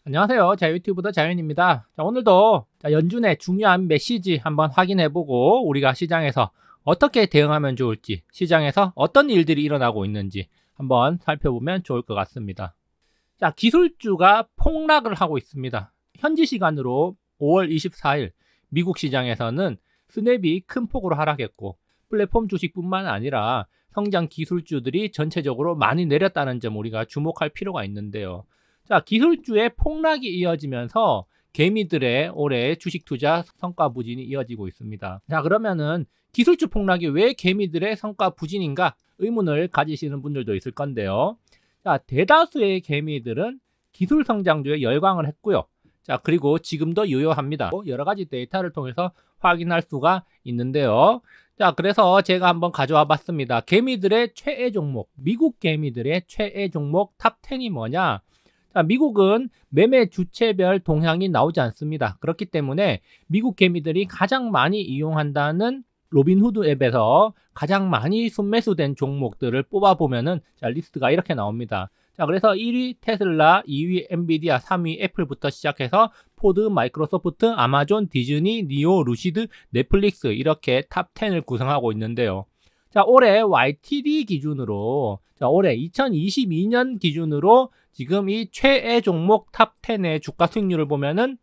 안녕하세요. 자유튜브더 자윤입니다. 자, 오늘도 연준의 중요한 메시지 한번 확인해보고 우리가 시장에서 어떻게 대응하면 좋을지, 시장에서 어떤 일들이 일어나고 있는지 한번 살펴보면 좋을 것 같습니다. 자, 기술주가 폭락을 하고 있습니다. 현지 시간으로 5월 24일 미국 시장에서는 스냅이 큰 폭으로 하락했고 플랫폼 주식뿐만 아니라 성장 기술주들이 전체적으로 많이 내렸다는 점 우리가 주목할 필요가 있는데요. 자, 기술주의 폭락이 이어지면서 개미들의 올해 주식 투자 성과 부진이 이어지고 있습니다. 자, 그러면은 기술주 폭락이 왜 개미들의 성과 부진인가 의문을 가지시는 분들도 있을 건데요. 자, 대다수의 개미들은 기술 성장주에 열광을 했고요. 자, 그리고 지금도 유효합니다. 여러 가지 데이터를 통해서 확인할 수가 있는데요. 자, 그래서 제가 한번 가져와 봤습니다. 개미들의 최애 종목, 미국 개미들의 최애 종목 탑10이 뭐냐? 자, 미국은 매매 주체별 동향이 나오지 않습니다. 그렇기 때문에 미국 개미들이 가장 많이 이용한다는 로빈후드 앱에서 가장 많이 순매수된 종목들을 뽑아보면은 자, 리스트가 이렇게 나옵니다. 자, 그래서 1위 테슬라, 2위 엔비디아, 3위 애플부터 시작해서 포드, 마이크로소프트, 아마존, 디즈니, 니오, 루시드, 넷플릭스 이렇게 탑10을 구성하고 있는데요. 자, 올해 YTD 기준으로, 자, 올해 2022년 기준으로 지금 이 최애 종목 탑10의 주가 수익률을 보면은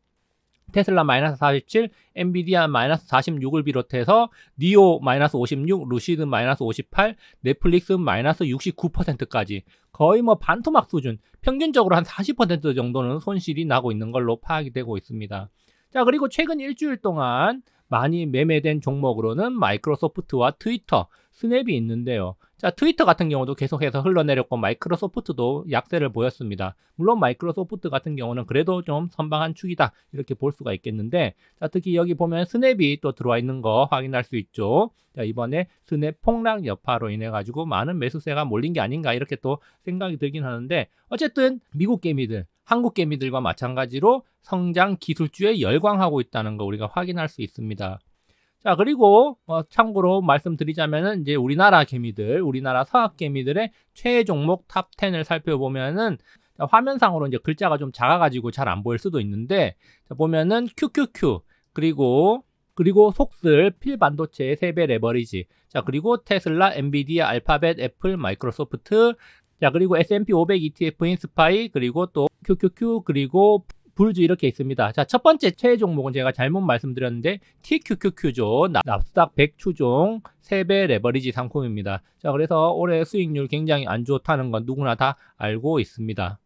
테슬라 마이너스 47, 엔비디아 마이너스 46을 비롯해서 니오 마이너스 56, 루시드 마이너스 58, 넷플릭스 마이너스 69%까지 거의 뭐 반토막 수준, 평균적으로 한 40% 정도는 손실이 나고 있는 걸로 파악이 되고 있습니다. 자, 그리고 최근 일주일 동안 많이 매매된 종목으로는 마이크로소프트와 트위터, 스냅이 있는데요. 자, 트위터 같은 경우도 계속해서 흘러내렸고 마이크로소프트도 약세를 보였습니다. 물론 마이크로소프트 같은 경우는 그래도 좀 선방한 축이다 이렇게 볼 수가 있겠는데, 자, 특히 여기 보면 스냅이 또 들어와 있는 거 확인할 수 있죠. 자, 이번에 스냅 폭락 여파로 인해 가지고 많은 매수세가 몰린 게 아닌가 이렇게 또 생각이 들긴 하는데, 어쨌든 미국 개미들, 한국 개미들과 마찬가지로 성장 기술주에 열광하고 있다는 거 우리가 확인할 수 있습니다. 자, 그리고 참고로 말씀드리자면은 이제 우리나라 개미들, 우리나라 서학 개미들의 최애 종목 탑10을 살펴보면은 화면상으로 이제 글자가 좀 작아가지고 잘 안 보일 수도 있는데, 자, 보면은 QQQ, 그리고 속슬, 필반도체, 세배 레버리지, 자, 그리고 테슬라, 엔비디아, 알파벳, 애플, 마이크로소프트, 자, 그리고 S&P 500 ETF인 스파이, 그리고 또 QQQ, 그리고 불주 이렇게 있습니다. 자, 첫 번째 최애 종목은 제가 잘못 말씀드렸는데 TQQQ죠. 나스닥 100 추종 3배 레버리지 상품입니다. 자, 그래서 올해 수익률 굉장히 안 좋다는 건 누구나 다 알고 있습니다.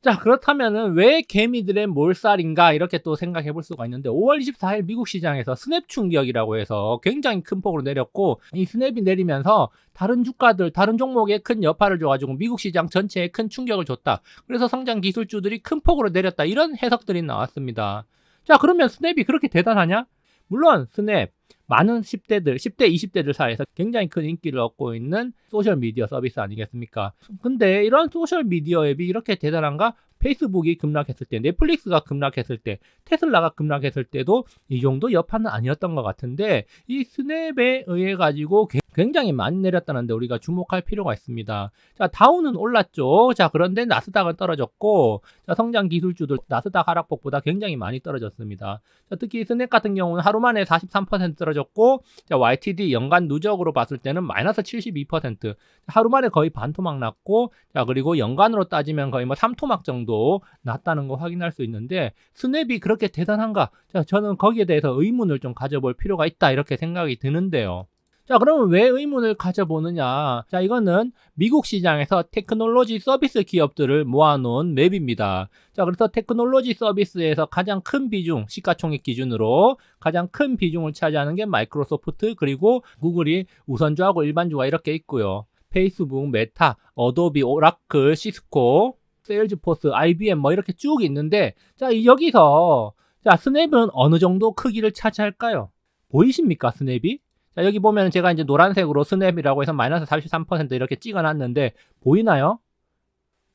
자, 그렇다면은 왜 개미들의 몰살인가 이렇게 또 생각해 볼 수가 있는데, 5월 24일 미국 시장에서 스냅 충격이라고 해서 굉장히 큰 폭으로 내렸고, 이 스냅이 내리면서 다른 주가들, 다른 종목에 큰 여파를 줘가지고 미국 시장 전체에 큰 충격을 줬다. 그래서 성장 기술주들이 큰 폭으로 내렸다. 이런 해석들이 나왔습니다. 자, 그러면 스냅이 그렇게 대단하냐? 물론 스냅 많은 10대들, 10대, 20대들 사이에서 굉장히 큰 인기를 얻고 있는 소셜미디어 서비스 아니겠습니까? 근데 이런 소셜미디어 앱이 이렇게 대단한가? 페이스북이 급락했을 때, 넷플릭스가 급락했을 때, 테슬라가 급락했을 때도 이 정도 여파는 아니었던 것 같은데, 이 스냅에 의해 가지고 굉장히 많이 내렸다는데 우리가 주목할 필요가 있습니다. 자, 다우는 올랐죠. 자, 그런데 나스닥은 떨어졌고, 자, 성장 기술주들 나스닥 하락폭보다 굉장히 많이 떨어졌습니다. 자, 특히 스냅 같은 경우는 하루 만에 43% 떨어졌고, 자, YTD 연간 누적으로 봤을 때는 마이너스 72%, 하루 만에 거의 반토막 났고, 자, 그리고 연간으로 따지면 거의 뭐 3토막 정도 났다는 거 확인할 수 있는데, 스냅이 그렇게 대단한가? 자, 저는 거기에 대해서 의문을 좀 가져볼 필요가 있다 이렇게 생각이 드는데요. 자, 그러면 왜 의문을 가져보느냐? 자, 이거는 미국 시장에서 테크놀로지 서비스 기업들을 모아놓은 맵입니다. 자, 그래서 테크놀로지 서비스에서 가장 큰 비중, 시가총액 기준으로 가장 큰 비중을 차지하는 게 마이크로소프트, 그리고 구글이 우선주하고 일반주가 이렇게 있고요. 페이스북, 메타, 어도비, 오라클, 시스코, 세일즈포스, IBM 뭐 이렇게 쭉 있는데, 자, 여기서 자, 스냅은 어느 정도 크기를 차지할까요? 보이십니까, 스냅이? 자, 여기 보면 제가 이제 노란색으로 스냅이라고 해서 마이너스 43% 이렇게 찍어놨는데, 보이나요?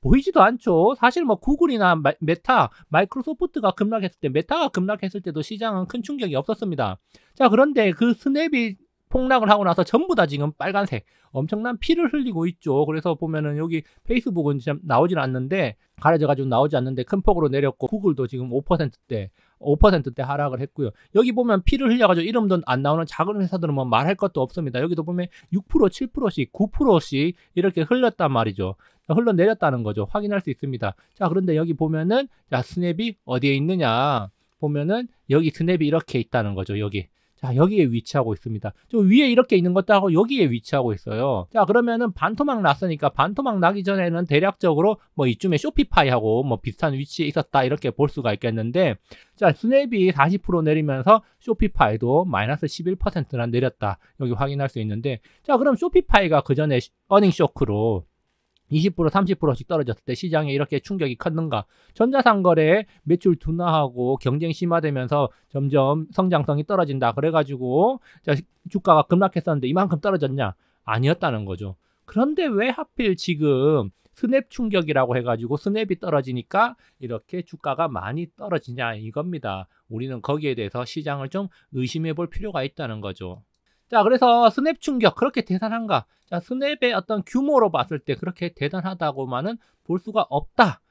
보이지도 않죠. 사실 뭐 구글이나 메타, 마이크로소프트가 급락했을 때, 메타가 급락했을 때도 시장은 큰 충격이 없었습니다. 자, 그런데 그 스냅이 폭락을 하고 나서 전부 다 지금 빨간색 엄청난 피를 흘리고 있죠. 그래서 보면은 여기 페이스북은 지금 나오질 않는데, 가려져 가지고 나오지 않는데 큰 폭으로 내렸고, 구글도 지금 5%대 하락을 했고요. 여기 보면 피를 흘려가지고 이름도 안 나오는 작은 회사들은 뭐 말할 것도 없습니다. 여기도 보면 6%, 7%씩, 9%씩 이렇게 흘렸단 말이죠. 흘러내렸다는 거죠. 확인할 수 있습니다. 자, 그런데 여기 보면은, 자, 스냅이 어디에 있느냐 보면은 여기 스냅이 이렇게 있다는 거죠. 여기. 자, 여기에 위치하고 있습니다. 저 위에 이렇게 있는 것도 하고 여기에 위치하고 있어요. 자, 그러면은 반토막 났으니까, 반토막 나기 전에는 대략적으로 뭐 이쯤에 쇼피파이하고 뭐 비슷한 위치에 있었다 이렇게 볼 수가 있겠는데, 자, 스냅이 40% 내리면서 쇼피파이도 마이너스 11%나 내렸다. 여기 확인할 수 있는데, 자, 그럼 쇼피파이가 그 전에 어닝 쇼크로 20%, 30%씩 떨어졌을 때 시장에 이렇게 충격이 컸는가? 전자상거래 매출 둔화하고 경쟁 심화되면서 점점 성장성이 떨어진다. 그래가지고 주가가 급락했었는데 이만큼 떨어졌냐? 아니었다는 거죠. 그런데 왜 하필 지금 스냅 충격이라고 해가지고 스냅이 떨어지니까 이렇게 주가가 많이 떨어지냐 이겁니다. 우리는 거기에 대해서 시장을 좀 의심해 볼 필요가 있다는 거죠. 자, 그래서 스냅 충격 그렇게 대단한가? 자, 스냅의 어떤 규모로 봤을 때 그렇게 대단하다고만은 볼 수가 없다.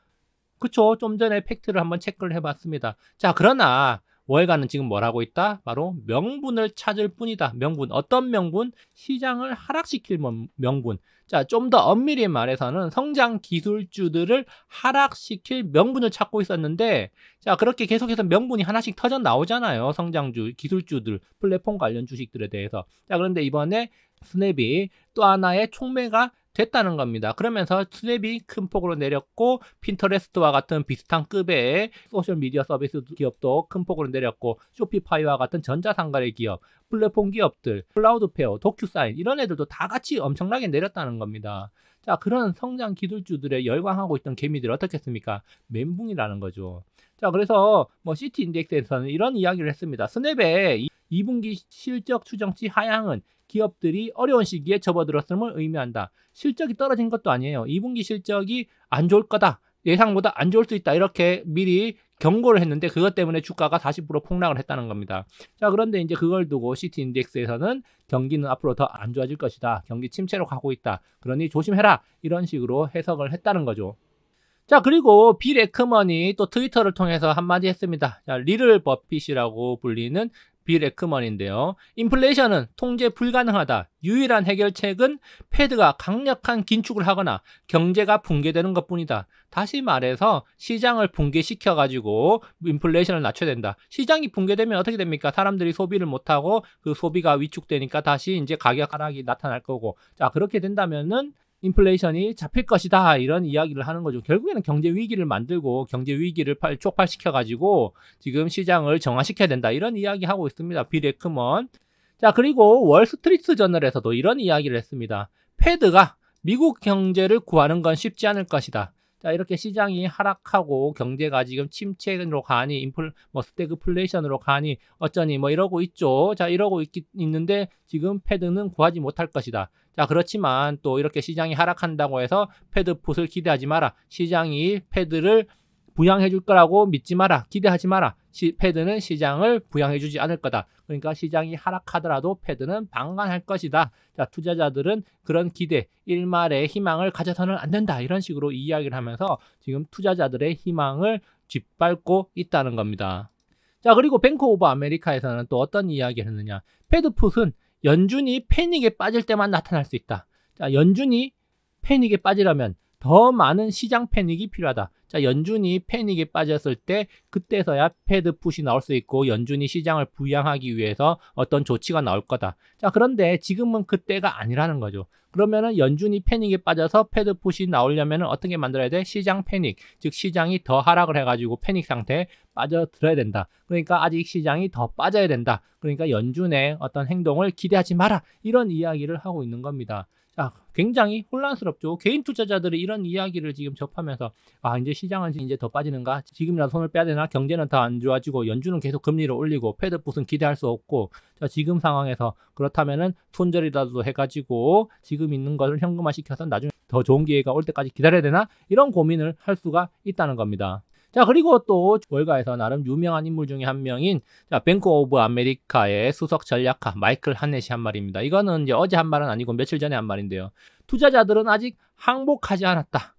그쵸? 좀 전에 팩트를 한번 체크를 해봤습니다. 자, 그러나 월가는 지금 뭘 하고 있다? 바로 명분을 찾을 뿐이다. 명분. 어떤 명분? 시장을 하락시킬 명분. 자, 좀 더 엄밀히 말해서는 성장 기술주들을 하락시킬 명분을 찾고 있었는데, 자, 그렇게 계속해서 명분이 하나씩 터져 나오잖아요. 성장주, 기술주들, 플랫폼 관련 주식들에 대해서. 자, 그런데 이번에 스냅이 또 하나의 촉매가 됐다는 겁니다. 그러면서 스냅이 큰 폭으로 내렸고, 핀터레스트와 같은 비슷한 급의 소셜미디어 서비스 기업도 큰 폭으로 내렸고, 쇼피파이와 같은 전자상거래 기업, 플랫폼 기업들, 클라우드페어, 도큐사인 이런 애들도 다 같이 엄청나게 내렸다는 겁니다. 자, 그런 성장 기술주들에 열광하고 있던 개미들 어떻겠습니까? 멘붕이라는 거죠. 자, 그래서 뭐 시티 인덱스에서는 이런 이야기를 했습니다. 스냅의 2분기 실적 추정치 하향은 기업들이 어려운 시기에 접어들었음을 의미한다. 실적이 떨어진 것도 아니에요. 2분기 실적이 안 좋을 거다. 예상보다 안 좋을 수 있다. 이렇게 미리 경고를 했는데 그것 때문에 주가가 40% 폭락을 했다는 겁니다. 자, 그런데 이제 그걸 두고 시티 인덱스에서는 경기는 앞으로 더 안 좋아질 것이다. 경기 침체로 가고 있다. 그러니 조심해라. 이런 식으로 해석을 했다는 거죠. 자, 그리고 빌 에크먼이 또 트위터를 통해서 한마디 했습니다. 자, 리를 버핏이라고 불리는 빌 에크먼인데요. 인플레이션은 통제 불가능하다. 유일한 해결책은 패드가 강력한 긴축을 하거나 경제가 붕괴되는 것뿐이다. 다시 말해서 시장을 붕괴시켜가지고 인플레이션을 낮춰야 된다. 시장이 붕괴되면 어떻게 됩니까? 사람들이 소비를 못하고 그 소비가 위축되니까 다시 이제 가격 하락이 나타날 거고. 자, 그렇게 된다면은 인플레이션이 잡힐 것이다 이런 이야기를 하는 거죠. 결국에는 경제 위기를 만들고 경제 위기를 촉발시켜 가지고 지금 시장을 정화시켜야 된다 이런 이야기 하고 있습니다. 빌 에크먼. 자, 그리고 월스트리트 저널에서도 이런 이야기를 했습니다. 패드가 미국 경제를 구하는 건 쉽지 않을 것이다. 자, 이렇게 시장이 하락하고 경제가 지금 침체로 가니 스태그플레이션으로 가니 어쩌니 뭐 이러고 있죠. 자, 이러고 있는데 지금 패드는 구하지 못할 것이다. 자, 그렇지만 또 이렇게 시장이 하락한다고 해서 패드 풋을 기대하지 마라. 시장이 패드를 부양해 줄 거라고 믿지 마라. 기대하지 마라. 패드는 시장을 부양해 주지 않을 거다. 그러니까 시장이 하락하더라도 패드는 방관할 것이다. 자, 투자자들은 그런 기대, 일말의 희망을 가져서는 안 된다. 이런 식으로 이야기를 하면서 지금 투자자들의 희망을 짓밟고 있다는 겁니다. 자, 그리고 뱅크 오브 아메리카에서는 또 어떤 이야기를 했느냐. 패드 풋은 연준이 패닉에 빠질 때만 나타날 수 있다. 자, 연준이 패닉에 빠지려면 더 많은 시장 패닉이 필요하다. 자, 연준이 패닉에 빠졌을 때 그때서야 패드 풋이 나올 수 있고 연준이 시장을 부양하기 위해서 어떤 조치가 나올 거다. 자, 그런데 지금은 그때가 아니라는 거죠. 그러면은 연준이 패닉에 빠져서 패드 풋이 나오려면 어떻게 만들어야 돼? 시장 패닉, 즉 시장이 더 하락을 해가지고 패닉 상태에 빠져들어야 된다. 그러니까 아직 시장이 더 빠져야 된다. 그러니까 연준의 어떤 행동을 기대하지 마라. 이런 이야기를 하고 있는 겁니다. 자, 굉장히 혼란스럽죠. 개인 투자자들이 이런 이야기를 지금 접하면서 이제 시장은 이제 더 빠지는가? 지금이라도 손을 빼야 되나? 경제는 더 안 좋아지고 연준은 계속 금리를 올리고 패드 풋은 기대할 수 없고 자, 지금 상황에서 그렇다면은 손절이라도 해가지고 지금 있는 것을 현금화시켜서 나중에 더 좋은 기회가 올 때까지 기다려야 되나? 이런 고민을 할 수가 있다는 겁니다. 자, 그리고 또 월가에서 나름 유명한 인물 중에 한 명인 뱅크 오브 아메리카의 수석 전략가 마이클 하넷이 한 말입니다. 이거는 이제 어제 한 말은 아니고 며칠 전에 한 말인데요. 투자자들은 아직 항복하지 않았다.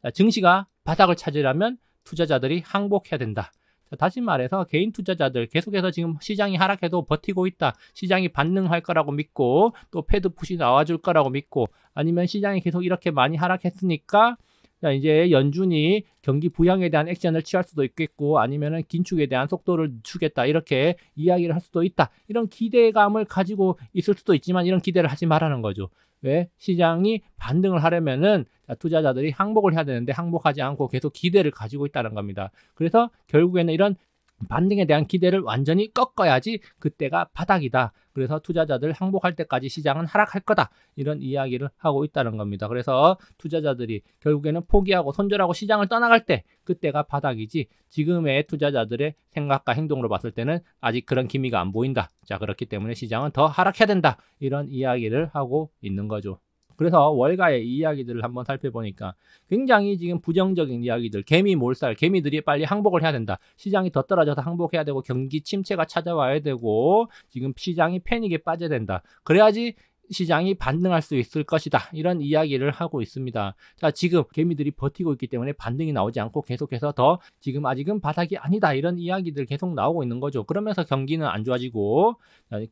자, 증시가 바닥을 찾으려면 투자자들이 항복해야 된다. 자, 다시 말해서 개인 투자자들 계속해서 지금 시장이 하락해도 버티고 있다. 시장이 반등할 거라고 믿고 또 패드 푸시 나와줄 거라고 믿고 아니면 시장이 계속 이렇게 많이 하락했으니까 자, 이제 연준이 경기 부양에 대한 액션을 취할 수도 있겠고 아니면은 긴축에 대한 속도를 주겠다 이렇게 이야기를 할 수도 있다. 이런 기대감을 가지고 있을 수도 있지만 이런 기대를 하지 말라는 거죠. 왜? 시장이 반등을 하려면은 투자자들이 항복을 해야 되는데 항복하지 않고 계속 기대를 가지고 있다는 겁니다. 그래서 결국에는 이런 반등에 대한 기대를 완전히 꺾어야지 그때가 바닥이다. 그래서 투자자들 항복할 때까지 시장은 하락할 거다. 이런 이야기를 하고 있다는 겁니다. 그래서 투자자들이 결국에는 포기하고 손절하고 시장을 떠나갈 때 그때가 바닥이지 지금의 투자자들의 생각과 행동으로 봤을 때는 아직 그런 기미가 안 보인다. 자, 그렇기 때문에 시장은 더 하락해야 된다. 이런 이야기를 하고 있는 거죠. 그래서 월가의 이야기들을 한번 살펴보니까 굉장히 지금 부정적인 이야기들, 개미 몰살, 개미들이 빨리 항복을 해야 된다. 시장이 더 떨어져서 항복해야 되고 경기 침체가 찾아와야 되고 지금 시장이 패닉에 빠져야 된다. 그래야지 시장이 반등할 수 있을 것이다. 이런 이야기를 하고 있습니다. 자, 지금 개미들이 버티고 있기 때문에 반등이 나오지 않고 계속해서 더 지금 아직은 바닥이 아니다. 이런 이야기들 계속 나오고 있는 거죠. 그러면서 경기는 안 좋아지고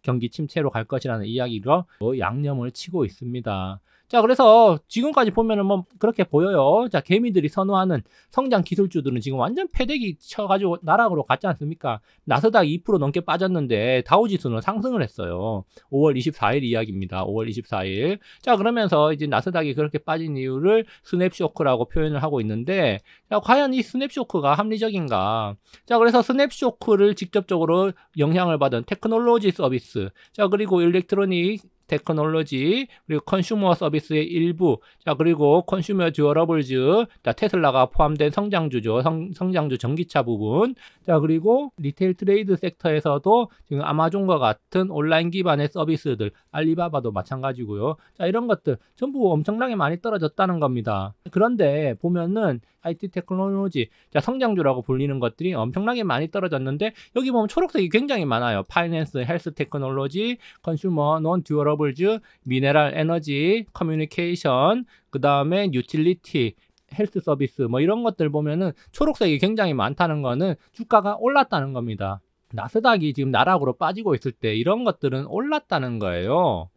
경기 침체로 갈 것이라는 이야기로 양념을 치고 있습니다. 자, 그래서 지금까지 보면은 뭐 그렇게 보여요. 자, 개미들이 선호하는 성장 기술주들은 지금 완전 패대기 쳐가지고 나락으로 갔지 않습니까? 나스닥 2% 넘게 빠졌는데 다우지수는 상승을 했어요. 5월 24일 이야기입니다. 5월 24일. 자, 그러면서 이제 나스닥이 그렇게 빠진 이유를 스냅쇼크라고 표현을 하고 있는데, 자, 과연 이 스냅쇼크가 합리적인가? 자, 그래서 스냅쇼크를 직접적으로 영향을 받은 테크놀로지 서비스, 자, 그리고 일렉트로닉 테크놀로지 그리고 컨슈머 서비스의 일부 자 그리고 컨슈머 듀어러블즈 자 테슬라가 포함된 성장주죠. 성장주 전기차 부분 자 그리고 리테일 트레이드 섹터에서도 지금 아마존과 같은 온라인 기반의 서비스들 알리바바도 마찬가지고요. 자 이런 것들 전부 엄청나게 많이 떨어졌다는 겁니다. 그런데 보면은 IT 테크놀로지 자 성장주라고 불리는 것들이 엄청나게 많이 떨어졌는데 여기 보면 초록색이 굉장히 많아요. 파이낸스, 헬스 테크놀로지, 컨슈머, 논 듀어러블즈, 미네랄 에너지, 커뮤니케이션, 그 다음에 유틸리티, 헬스 서비스 뭐 이런 것들 보면은 초록색이 굉장히 많다는 거는 주가가 올랐다는 겁니다. 나스닥이 지금 나락으로 빠지고 있을 때 이런 것들은 올랐다는 거예요.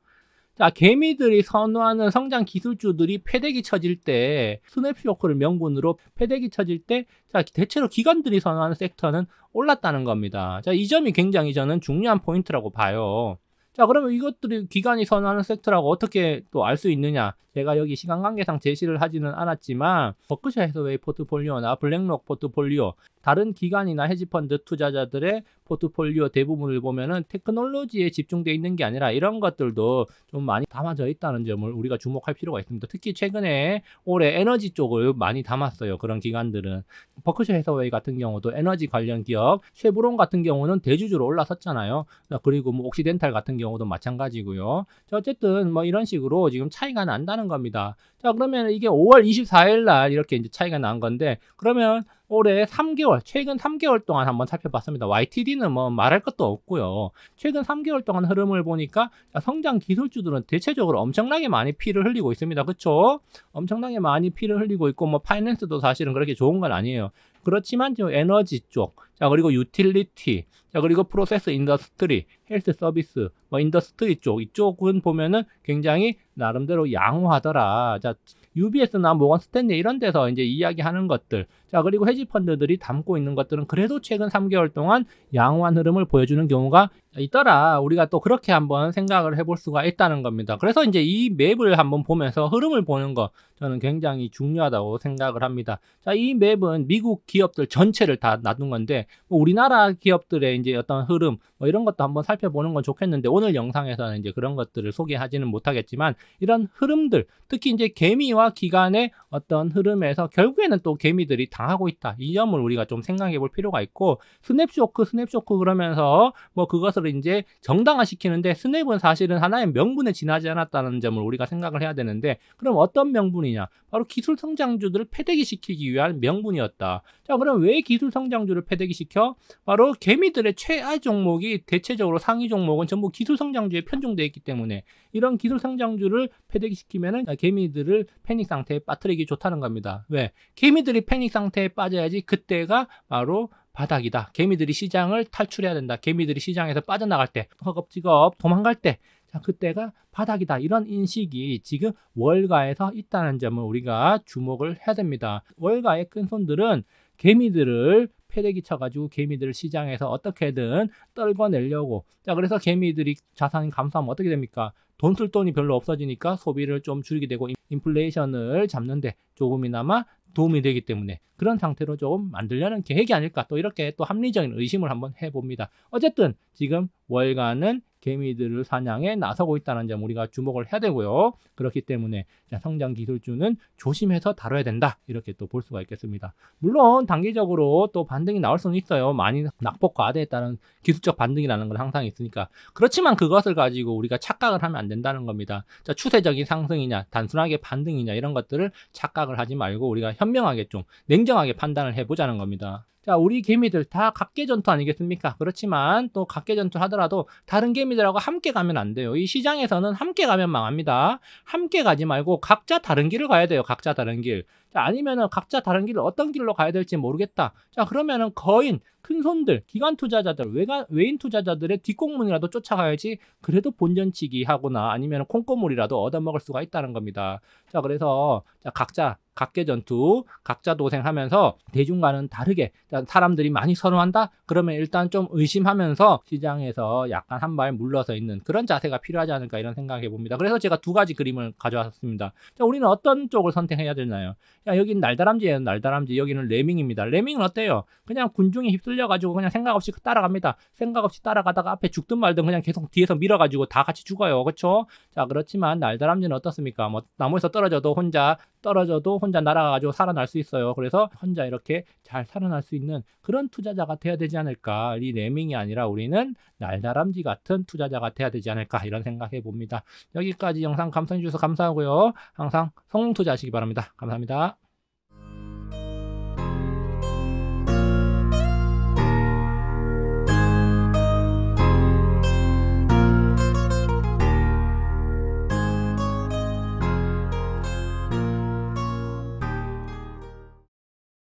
자, 개미들이 선호하는 성장 기술주들이 패대기 쳐질 때, 스냅쇼크를 명분으로 패대기 쳐질 때, 자, 대체로 기관들이 선호하는 섹터는 올랐다는 겁니다. 자, 이 점이 굉장히 저는 중요한 포인트라고 봐요. 자, 그러면 이것들이 기관이 선호하는 섹터라고 어떻게 또 알 수 있느냐? 제가 여기 시간 관계상 제시를 하지는 않았지만 버크셔 해서웨이 포트폴리오나 블랙록 포트폴리오 다른 기관이나 헤지펀드 투자자들의 포트폴리오 대부분을 보면은 테크놀로지에 집중되어 있는 게 아니라 이런 것들도 좀 많이 담아져 있다는 점을 우리가 주목할 필요가 있습니다. 특히 최근에 올해 에너지 쪽을 많이 담았어요. 그런 기관들은 버크셔 해서웨이 같은 경우도 에너지 관련 기업, 쉐브론 같은 경우는 대주주로 올라섰잖아요. 그리고 뭐 옥시덴탈 같은 경우도 마찬가지고요. 자, 어쨌든 뭐 이런 식으로 지금 차이가 난다는 겁니다. 자, 그러면 이게 5월 24일 날 이렇게 이제 차이가 난 건데, 그러면 올해 3개월, 최근 3개월 동안 한번 살펴봤습니다. YTD는 뭐 말할 것도 없고요. 최근 3개월 동안 흐름을 보니까 성장 기술주들은 대체적으로 엄청나게 많이 피를 흘리고 있습니다. 그쵸? 엄청나게 많이 피를 흘리고 있고, 뭐 파이낸스도 사실은 그렇게 좋은 건 아니에요. 그렇지만 좀 에너지 쪽, 자 그리고 유틸리티, 자 그리고 프로세스 인더스트리, 헬스 서비스, 뭐 인더스트리 쪽 이쪽은 보면은 굉장히 나름대로 양호하더라. 자 UBS나 모건 스탠리 이런 데서 이제 이야기하는 것들, 자 그리고 헤지 펀드들이 담고 있는 것들은 그래도 최근 3개월 동안 양호한 흐름을 보여주는 경우가 있더라. 우리가 또 그렇게 한번 생각을 해볼 수가 있다는 겁니다. 그래서 이제 이 맵을 한번 보면서 흐름을 보는 거 저는 굉장히 중요하다고 생각을 합니다. 자, 이 맵은 미국 기업들 전체를 다 놔둔 건데 뭐 우리나라 기업들의 이제 어떤 흐름 뭐 이런 것도 한번 살펴보는 건 좋겠는데 오늘 영상에서는 이제 그런 것들을 소개하지는 못하겠지만 이런 흐름들 특히 이제 개미와 기관의 어떤 흐름에서 결국에는 또 개미들이 당하고 있다. 이 점을 우리가 좀 생각해 볼 필요가 있고 스냅쇼크 그러면서 뭐 그것을 그것을 이제 정당화시키는데 스냅은 사실은 하나의 명분에 지나지 않았다는 점을 우리가 생각을 해야 되는데, 그럼 어떤 명분이냐? 바로 기술 성장주들을 패대기시키기 위한 명분이었다. 자, 그럼 왜 기술 성장주를 패대기시켜? 바로 개미들의 최하 종목이 대체적으로 상위 종목은 전부 기술 성장주에 편중되어 있기 때문에 이런 기술 성장주를 패대기시키면은 개미들을 패닉 상태에 빠뜨리기 좋다는 겁니다. 왜? 개미들이 패닉 상태에 빠져야지 그때가 바로 바닥이다. 개미들이 시장을 탈출해야 된다. 개미들이 시장에서 빠져나갈 때, 허겁지겁 도망갈 때, 자, 그때가 바닥이다. 이런 인식이 지금 월가에서 있다는 점을 우리가 주목을 해야 됩니다. 월가의 큰 손들은 개미들을 패대기 쳐가지고 개미들을 시장에서 어떻게든 떨궈내려고. 자, 그래서 개미들이 자산이 감소하면 어떻게 됩니까? 돈 쓸 돈이 별로 없어지니까 소비를 좀 줄이게 되고 인플레이션을 잡는데 조금이나마 도움이 되기 때문에 그런 상태로 좀 만들려는 계획이 아닐까, 또 이렇게 또 합리적인 의심을 한번 해봅니다. 어쨌든 지금 월가는 개미들을 사냥에 나서고 있다는 점 우리가 주목을 해야 되고요. 그렇기 때문에 성장 기술주는 조심해서 다뤄야 된다, 이렇게 또 볼 수가 있겠습니다. 물론 단기적으로 또 반등이 나올 수는 있어요. 많이 낙폭 과대에 따른 기술적 반등이라는 건 항상 있으니까. 그렇지만 그것을 가지고 우리가 착각을 하면 안 된다는 겁니다. 자, 추세적인 상승이냐 단순하게 반등이냐 이런 것들을 착각을 하지 말고 우리가 현명하게 좀 냉정하게 판단을 해보자는 겁니다. 자, 우리 개미들 다 각계전투 아니겠습니까? 그렇지만 또 각계전투 하더라도 다른 개미들하고 함께 가면 안 돼요. 이 시장에서는 함께 가면 망합니다. 함께 가지 말고 각자 다른 길을 가야 돼요. 각자 다른 길. 자, 아니면은 각자 다른 길을 어떤 길로 가야 될지 모르겠다. 자, 그러면은 거인, 큰손들, 기관 투자자들, 외인 투자자들의 뒷공문이라도 쫓아가야지 그래도 본전치기 하거나 아니면 콩고물이라도 얻어먹을 수가 있다는 겁니다. 자, 그래서 각자 각계전투, 각자 도생하면서 대중과는 다르게 사람들이 많이 선호한다? 그러면 일단 좀 의심하면서 시장에서 약간 한 발 물러서 있는 그런 자세가 필요하지 않을까, 이런 생각해 봅니다. 그래서 제가 두 가지 그림을 가져왔습니다. 자, 우리는 어떤 쪽을 선택해야 되나요? 야, 여기는 날다람쥐예요. 날다람쥐. 여기는 레밍입니다. 레밍은 어때요? 그냥 군중에 휩쓸려가지고 그냥 생각 없이 따라갑니다. 생각 없이 따라가다가 앞에 죽든 말든 그냥 계속 뒤에서 밀어가지고 다 같이 죽어요. 그렇죠? 자, 그렇지만 날다람쥐는 어떻습니까? 뭐 나무에서 떨어져도 혼자 날아가가지고 살아날 수 있어요. 그래서 혼자 이렇게 잘 살아날 수 있는 그런 투자자가 돼야 되지 않을까. 이 레밍이 아니라 우리는 날다람쥐 같은 투자자가 돼야 되지 않을까, 이런 생각해 봅니다. 여기까지 영상 감상해 주셔서 감사하고요. 항상 성공 투자하시기 바랍니다. 감사합니다.